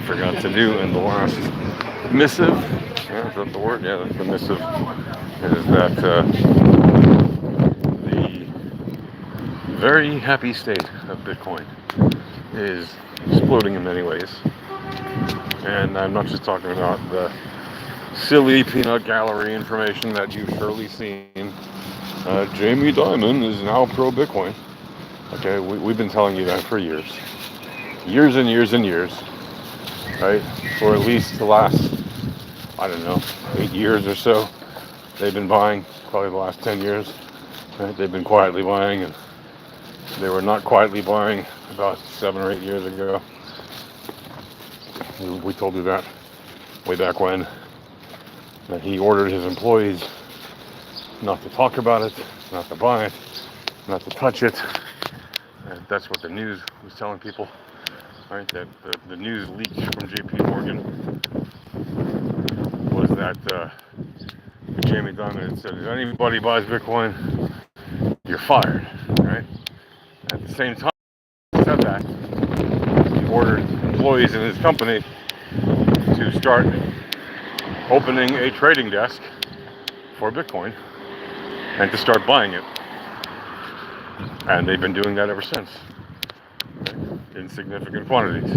forgot to do in the last missive. Yeah, is that the word? Yeah, that's the missive. Is that the very happy state of Bitcoin is exploding in many ways. And I'm not just talking about the silly peanut gallery information that you've surely seen. Jamie Dimon is now pro-Bitcoin. Okay, we've been telling you that for years. Years and years and years. Right? For at least the last, I don't know, 8 years or so. They've been buying, probably the last 10 years. Right? They've been quietly buying, and they were not quietly buying about 7 or 8 years ago. We told you that way back when. That he ordered his employees not to talk about it, not to buy it, not to touch it. And that's what the news was telling people. Right? That the news leaked from JP Morgan was that Jamie Dimon had said, if anybody buys Bitcoin, you're fired. Right? At the same time, he said that, he ordered employees in his company to start opening a trading desk for Bitcoin and to start buying it. And they've been doing that ever since, right? In significant quantities.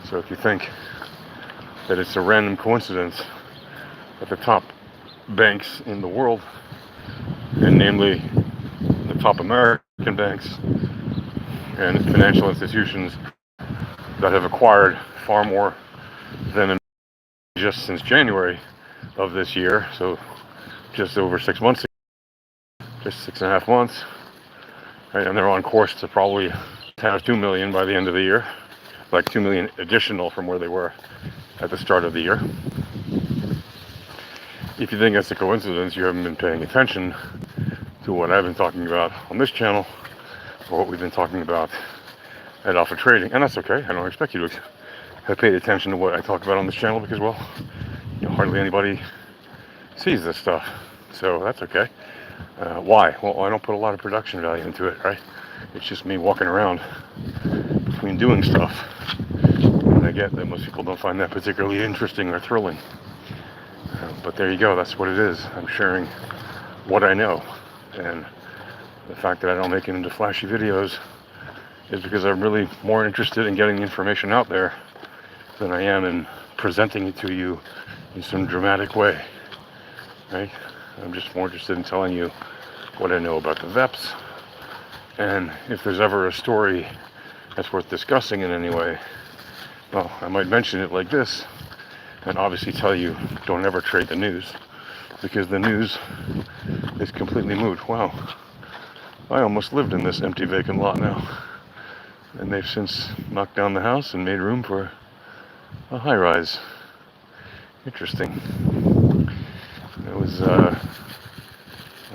So if you think that it's a random coincidence that the top banks in the world, and namely the top American banks and financial institutions that have acquired far more than just since January of this year, so just over 6 months ago, just 6.5 months, right? And they're on course to probably have 2 million by the end of the year, like 2 million additional from where they were at the start of the year. If you think that's a coincidence, you haven't been paying attention to what I've been talking about on this channel, or what we've been talking about at Alpha Trading. And that's okay. I don't expect you to have paid attention to what I talk about on this channel because, well, hardly anybody sees this stuff. So that's okay. Why? Well, I don't put a lot of production value into it, right? It's just me walking around between doing stuff. And I get that most people don't find that particularly interesting or thrilling. But there you go. That's what it is. I'm sharing what I know. And the fact that I don't make it into flashy videos is because I'm really more interested in getting the information out there than I am in presenting it to you in some dramatic way, right? I'm just more interested in telling you what I know about the VEPs, and if there's ever a story that's worth discussing in any way, well, I might mention it like this, and obviously tell you don't ever trade the news, because the news is completely moot. Wow, I almost lived in this empty vacant lot now, and they've since knocked down the house and made room for a high-rise. Interesting. It was a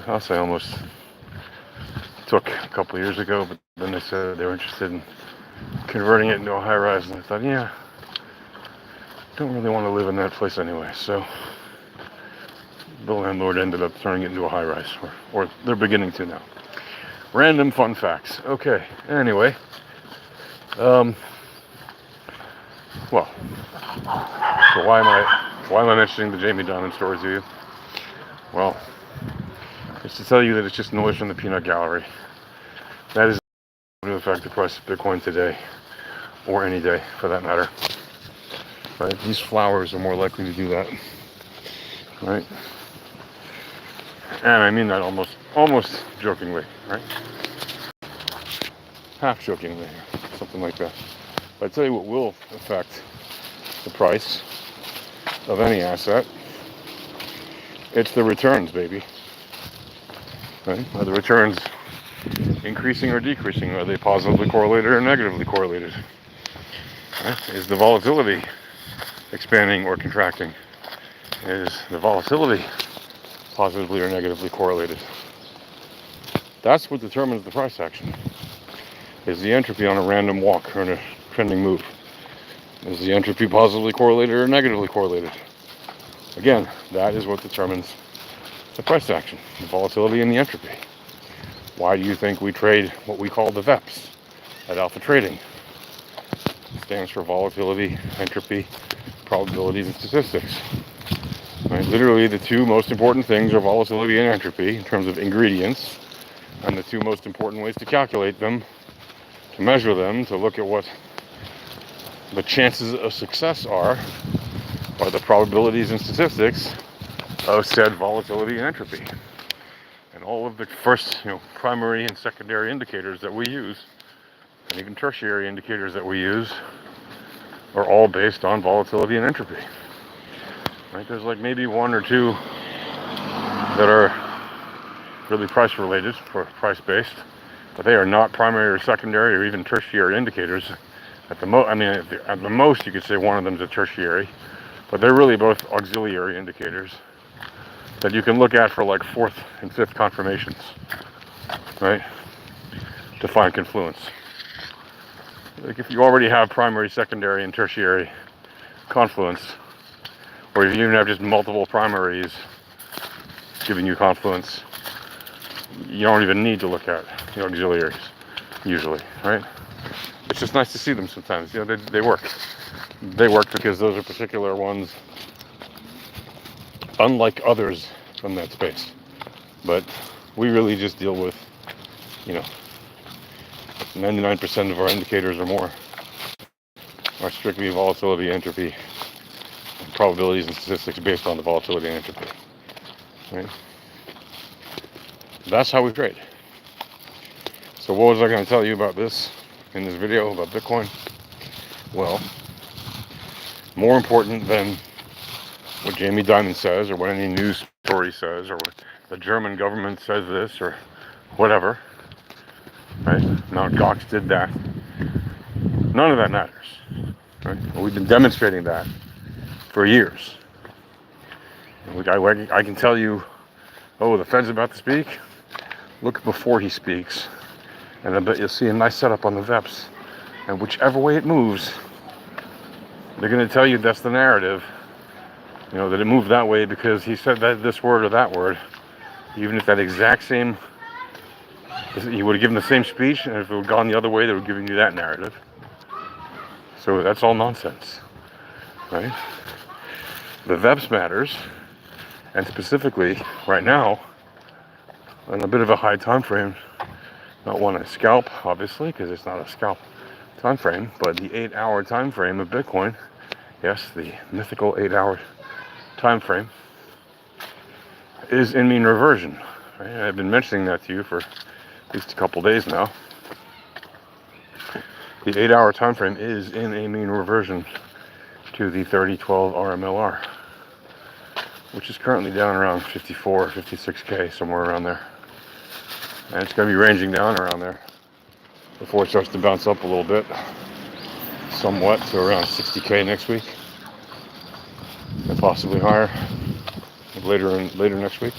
house I almost took a couple of years ago, but then they said they were interested in converting it into a high-rise, and I thought, yeah, don't really want to live in that place anyway. So the landlord ended up turning it into a high-rise, or they're beginning to now. Random fun facts. Okay. Anyway, well, so why am I mentioning the Jamie Dimon story to you? Well, it's to tell you that it's just noise from the peanut gallery. That is going to affect the price of Bitcoin today, or any day for that matter. Right? These flowers are more likely to do that. Right? And I mean that almost jokingly, right? Half jokingly, something like that. But I tell you what will affect the price of any asset. It's the returns, baby. Right? Are the returns increasing or decreasing? Are they positively correlated or negatively correlated? Right? Is the volatility expanding or contracting? Is the volatility positively or negatively correlated? That's what determines the price action. Is the entropy on a random walk or in a trending move? Is the entropy positively correlated or negatively correlated? Again, that is what determines the price action, the volatility and the entropy. Why do you think we trade what we call the VEPs at Alpha Trading? It's stands for volatility, entropy, probabilities, and statistics. Right? Literally, the two most important things are volatility and entropy in terms of ingredients, and the two most important ways to calculate them, to measure them, to look at what the chances of success are the probabilities and statistics of said volatility and entropy. And all of the first, primary and secondary indicators that we use, and even tertiary indicators that we use, are all based on volatility and entropy. Right? There's like maybe one or two that are really price related, or price based, but they are not primary or secondary or even tertiary indicators. At the most, you could say one of them is a tertiary, but they're really both auxiliary indicators that you can look at for like fourth and fifth confirmations, right? To find confluence. Like if you already have primary, secondary, and tertiary confluence, or if you even have just multiple primaries giving you confluence, you don't even need to look at the auxiliaries, usually, right? It's just nice to see them sometimes. They work. They work because those are particular ones, unlike others from that space. But we really just deal with, 99% of our indicators or more are strictly volatility, entropy, probabilities, and statistics based on the volatility and entropy. Right? That's how we trade. So what was I going to tell you about this in this video about Bitcoin? Well, more important than what Jamie Dimon says, or what any news story says, or what the German government says this, or whatever, right? Mt. Gox did that. None of that matters, right? We've been demonstrating that for years. I can tell you, the Fed's about to speak. Look before he speaks, and I bet you'll see a nice setup on the VEPs. And whichever way it moves, they're going to tell you that's the narrative. That it moved that way because he said this word or that word. Even if that exact same, he would have given the same speech, and if it would have gone the other way, they were giving you that narrative. So that's all nonsense, right? The VEPS matters, and specifically right now, on a bit of a high time frame. Not one to scalp, obviously, because it's not a scalp time frame, but the 8-hour time frame of Bitcoin. Yes, the mythical 8-hour time frame is in mean reversion. Right? I've been mentioning that to you for at least a couple days now. The 8-hour time frame is in a mean reversion to the 3012 RMLR, which is currently down around 54, 56K, somewhere around there. And it's going to be ranging down around there before it starts to bounce up a little bit, somewhat, to around 60K next week, and possibly higher later next week.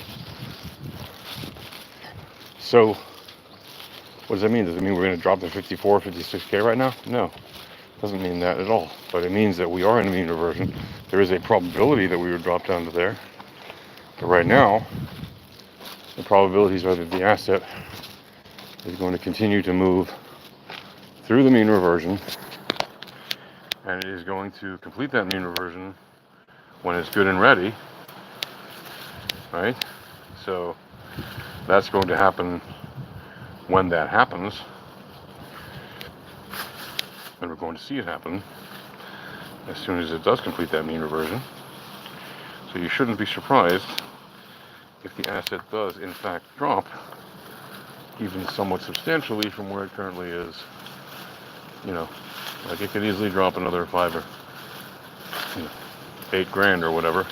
So what does that mean? Does it mean we're going to drop to 54, 56K right now? No, it doesn't mean that at all. But it means that we are in a mean reversion. There is a probability that we would drop down to there. But right now, the probabilities are that the asset is going to continue to move through the mean reversion, and it is going to complete that mean reversion when it's good and ready, right? So that's going to happen when that happens, and we're going to see it happen as soon as it does complete that mean reversion. So you shouldn't be surprised if the asset does in fact drop even somewhat substantially from where it currently is. Like it could easily drop another 5 or 8 grand or whatever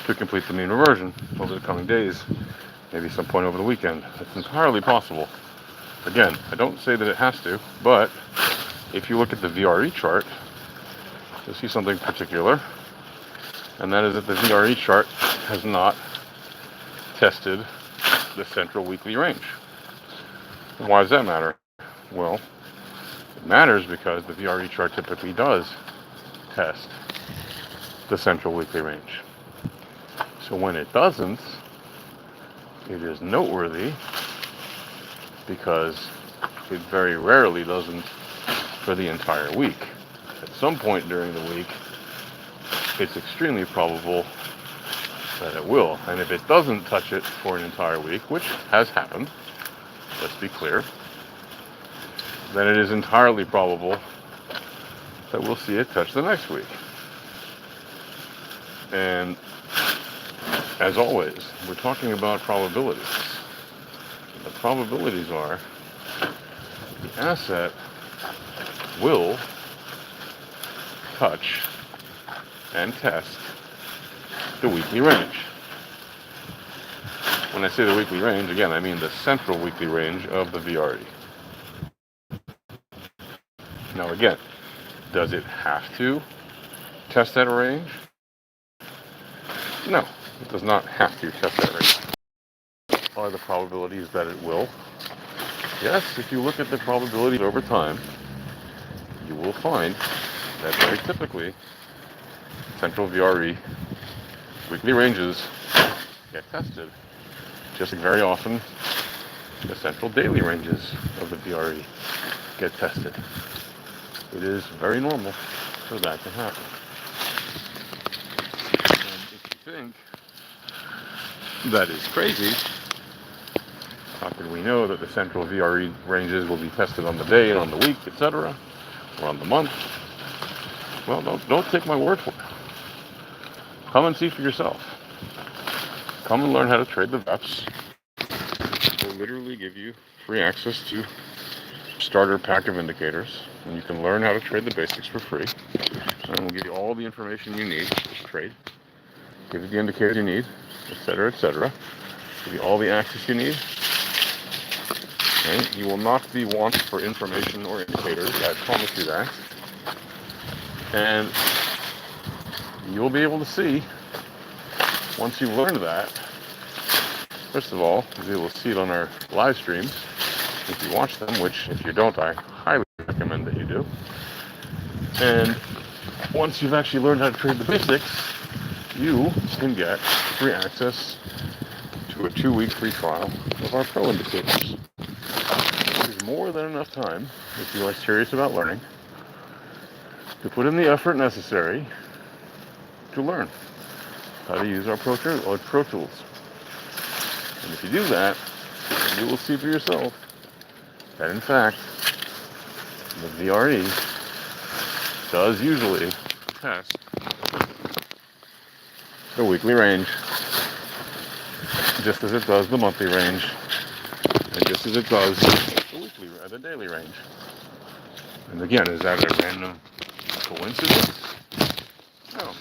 to complete the mean reversion over the coming days, maybe some point over the weekend. It's entirely possible. Again, I don't say that it has to, but if you look at the VRE chart, you'll see something particular, and that is that the VRE chart has not tested the central weekly range. And why does that matter? Well, it matters because the VRE chart typically does test the central weekly range. So when it doesn't, it is noteworthy because it very rarely doesn't for the entire week. at some point during the week, it's extremely probable that it will. And if it doesn't touch it for an entire week, which has happened, let's be clear, then it is entirely probable that we'll see it touch the next week. And as always, we're talking about probabilities. The probabilities are the asset will touch and test the weekly range. When I say the weekly range, again, I mean the central weekly range of the VRE. Now again, does it have to test that range? No, it does not have to test that range. Are the probabilities that it will? Yes, if you look at the probabilities over time, you will find that very typically central VRE weekly ranges get tested. Just like very often, the central daily ranges of the VRE get tested. It is very normal for that to happen. And if you think that is crazy, how can we know that the central VRE ranges will be tested on the day and on the week, etc., or on the month? Well, don't take my word for it. Come and see for yourself. Come and learn how to trade the VEPs. We'll literally give you free access to starter pack of indicators, and you can learn how to trade the basics for free. And we'll give you all the information you need to trade, give you the indicators you need, etc., etc. Give you all the access you need. Okay? You will not be want for information or indicators, I promise you that. And you'll be able to see, once you've learned that, first of all, you'll be able to see it on our live streams if you watch them, which if you don't, I highly recommend that you do. And once you've actually learned how to trade the basics, you can get free access to a 2-week free trial of our pro indicators. This is more than enough time, if you are serious about learning, to put in the effort necessary to learn how to use our pro tools. And if you do that, you will see for yourself that in fact, the VRE does usually test the weekly range, just as it does the monthly range, and just as it does the daily range. And again, is that a random coincidence? No,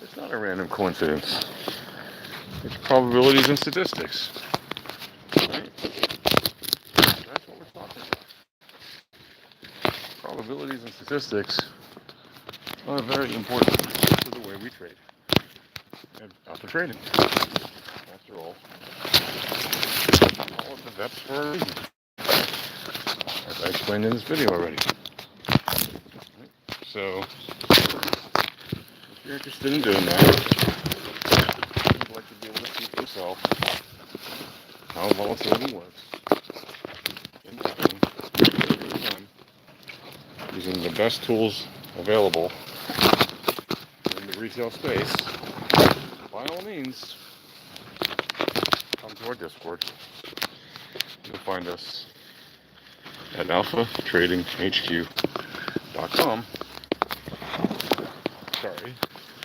it's not a random coincidence. It's probabilities and statistics. Right? That's what we're talking about. Probabilities and statistics are very important to the way we trade. And alpha trading. After all of the VEPs for a reason, as I explained in this video already. Right? So, if you're interested in doing that, you'd like to be able to see for yourself how volatility works in time, using the best tools available in the retail space. By all means, come to our Discord. You'll find us at alphatradinghq.com. Sorry,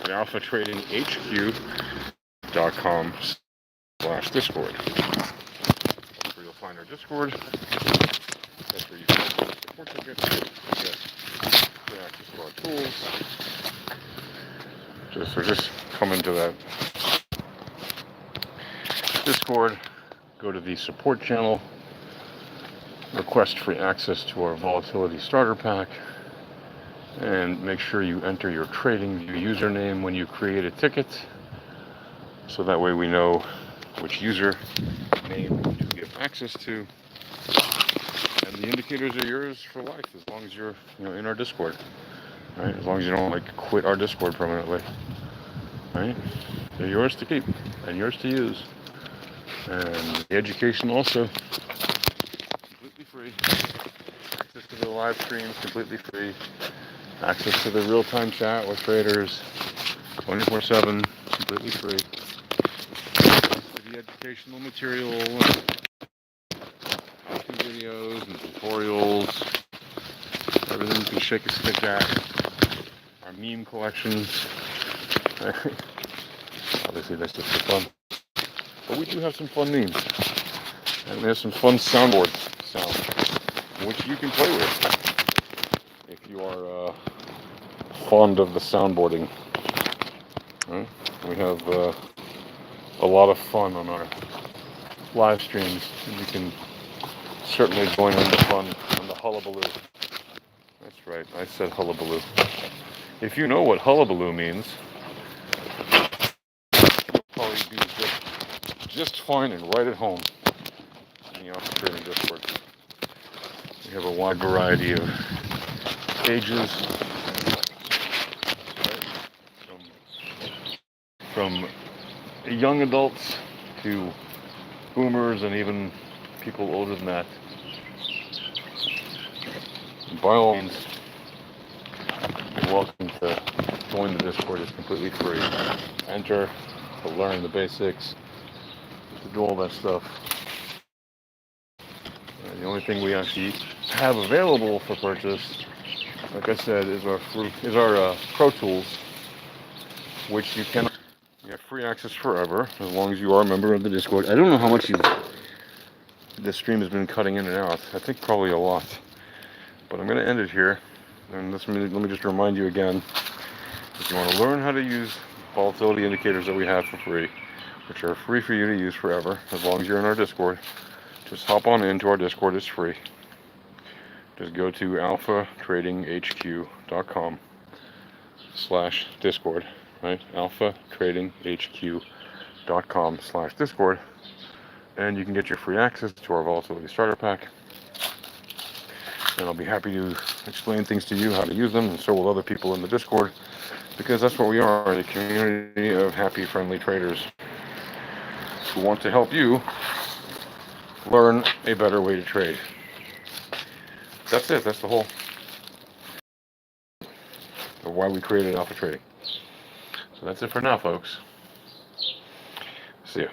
at alphatradinghq.com/Discord. That's where you'll find our Discord. That's where you can get support tickets, get access to our tools. Just come into that Discord, go to the support channel, request free access to our volatility starter pack, and make sure you enter your TradingView username when you create a ticket, so that way we know which user name to give access to, and the indicators are yours for life as long as you're in our Discord. Right? As long as you don't quit our Discord permanently. Right? They're yours to keep and yours to use. And the education also completely free. Access to the live streams completely free. access to the real-time chat with traders, 24/7, completely free. The educational material, how-to videos and tutorials, everything you can shake a stick at. Our meme collections. Obviously, that's just for fun. But we do have some fun memes. And we have some fun soundboard sounds, which you can play with if you are fond of the soundboarding. Right? We have a lot of fun on our live streams, and you can certainly join in the fun on the hullabaloo. That's right, I said hullabaloo. If you know what hullabaloo means, you'll probably do just fine and right at home in the Alpha Trading Discord. We have a wide variety of ages, right? From young adults to boomers and even people older than that. By all means, you're welcome to join the Discord. It's completely free. Enter to learn the basics, to do all that stuff. The only thing we actually have available for purchase, like I said, is our Pro Tools, which you have free access forever as long as you are a member of the Discord. I don't know how much this stream has been cutting in and out. I think probably a lot. But I'm going to end it here. And let me just remind you again, if you want to learn how to use volatility indicators that we have for free, which are free for you to use forever, as long as you're in our Discord, just hop on into our Discord. It's free. Just go to alphatradinghq.com/Discord, right? alphatradinghq.com/Discord, and you can get your free access to our volatility starter pack. And I'll be happy to explain things to you, how to use them, and so will other people in the Discord, because that's what we are, a community of happy, friendly traders who want to help you learn a better way to trade. That's it. That's the whole of why we created Alpha Trading. So that's it for now, folks. See ya.